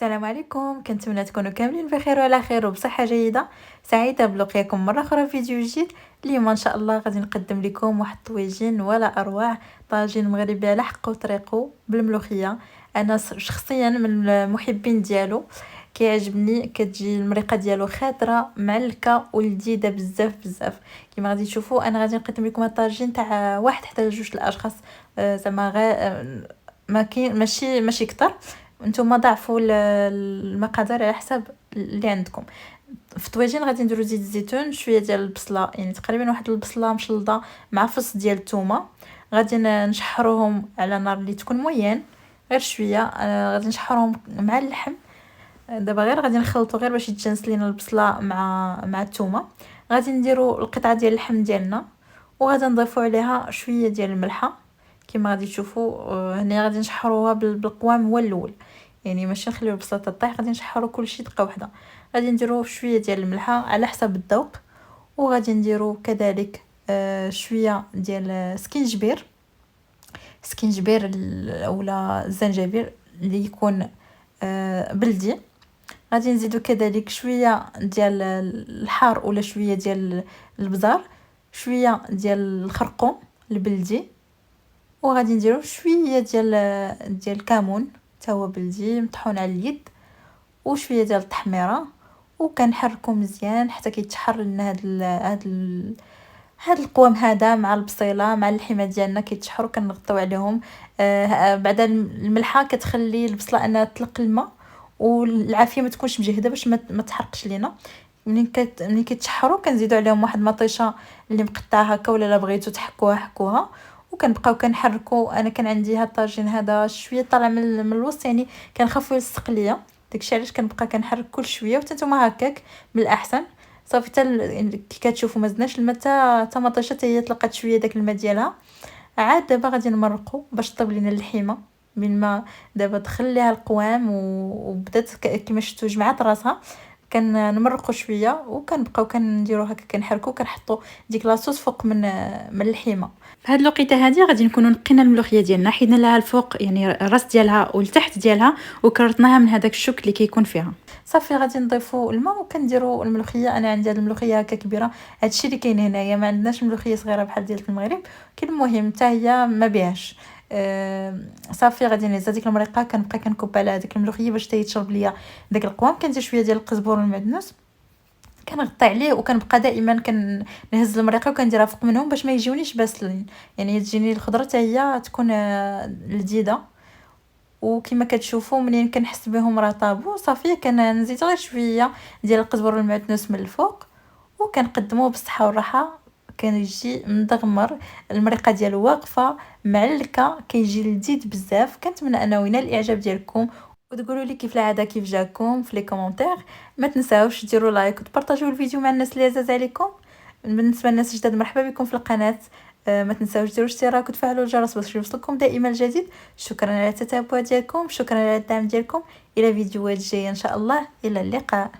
السلام عليكم، كنتمنى تكونوا كاملين بخير وعلى خير وبصحه جيده. سعيده بلقياكم مره اخرى في فيديو جديد. اليوم ان شاء الله غادي نقدم لكم واحد الطويجين ولا اروع، طاجين مغربي على حق وطريقه بالملوخيه. انا شخصيا من المحبين ديالو، كيعجبني كتجي المريقه ديالو خضره معلكه ولذيذه بزاف بزاف. كما غادي تشوفوا انا غادي نقدم لكم الطاجين تاع واحد حتى لجوج الاشخاص. زعما ما كاين ماشي كتر. نتوما ضعفوا المقادير على حسب اللي عندكم. في الطواجن غادي نديرو زيت الزيتون، شويه ديال البصله، يعني تقريبا واحد البصله مشلضه مع فص ديال الثومه. غادي نشحروهم على نار اللي تكون موين، غير شويه. غادي نشحروهم مع اللحم. دابا غير غادي نخلطو غير باش يتجانس لينا البصله مع الثومه. غادي نديرو القطعه ديال اللحم ديالنا، وغادي نضيفو عليها شويه ديال الملحه. كما غادي تشوفوا هنا غادي نشحروها بالقوام هو الاول، يعني ماشي نخليو البصله تطيح، غادي نشحروا كلشي دقه واحده. غادي نديرو شويه ديال الملحه على حسب الذوق، وغادي نديرو كذلك شويه ديال سكينجبير اولا الزنجبيل اللي يكون بلدي. غادي نزيدو كذلك شويه ديال الحار ولا شويه ديال البزار، شويه ديال الخرقوم البلدي، وغادي نديرو شويه ديال الكمون حتى هو بلدي مطحون على اليد، وشويه ديال التحميره. وكنحركو مزيان حتى كيتحر لنا هاد القوام هذا مع البصيله مع اللحمه ديالنا كيتشحروا. كنغطيو عليهم. بعد الملحه كتخلي البصله انها تطلق الماء، والعافيه ما تكونش مجهده باش ما تحرقش لينا. ملي كيتشحروا كنزيدوا عليهم واحد المطيشه اللي مقطعه هكا، ولا لا بغيتو تحكوها حكوها. وكنبقاو كنحركوا. انا كان عندي هاد الطاجين هذا شويه طالع من الوسط، يعني كنخافوا يلصق. داكشي علاش كنبقى كنحرك كل شويه، وحتى نتوما هكاك من الاحسن. صافي كي كتشوفوا ما زدناش الماء حتى مطيشه هي طلقت شويه داك الماء ديالها. عاد دابا غادي نمرقوا باش طيب لينا اللحمه من ما. دابا دخل ليها القوام وبدات كما شفتوا جمعات راسها. كنمرقوا شويه وكنبقاو كنديروا هكا كنحركوا كنحطوا ديك لاصوص فوق من اللحمه. في هاد الوقيته هذه غادي نكونوا نقينا الملوخيه ديالنا، حيدنا لها الفوق يعني الراس ديالها والتحت ديالها، وكرطناها من هذاك الشوك اللي كيكون فيها. صافي غادي نضيفوا الماء وكنديروا الملوخيه. انا عندي هاد الملوخيه هكا كبيره، هادشي اللي كاين هنايا. ما عندناش ملوخيه صغيره بحال ديال المغرب، كاين المهم حتى هي ما بيهاش. صافي غادي نهز ديك المريقه، كنبقى كنكب على هذيك الملوخيه باش تيتشرب ليا داك القوام. كندير شويه ديال القزبور والمعدنوس، كنغطي عليه، وكنبقى دائما كنهز المريقه وكنديرها فوق منهم باش ما يجيونيش باسلين، يعني تجيني الخضره حتى هي تكون لذيذه. وكما كتشوفوا منين كنحس بهم راه طابو، صافي كنزيد غير شويه ديال القزبر والمعدنوس من الفوق، وكنقدموه بالصحه والراحه. كيجي مدغمر، المريقه ديالو واقفه معلكه، كيجي لذيذ بزاف. كنتمنى انه ينال الاعجاب ديالكم، وتقولوا لي كيف العاده كيف جاكم في لي كومونتير. ما تنساوش ديروا لايك وتبارطاجيو الفيديو مع الناس اللي عزاز عليكم. بالنسبه للناس الجداد مرحبا بكم في القناه. ما تنساوش ديروا اشتراك وتفعلوا الجرس باش يوصلكم دائما الجديد. شكرا على التتبع ديالكم، شكرا على الدعم ديالكم. الى فيديوهات جايه ان شاء الله، الى اللقاء.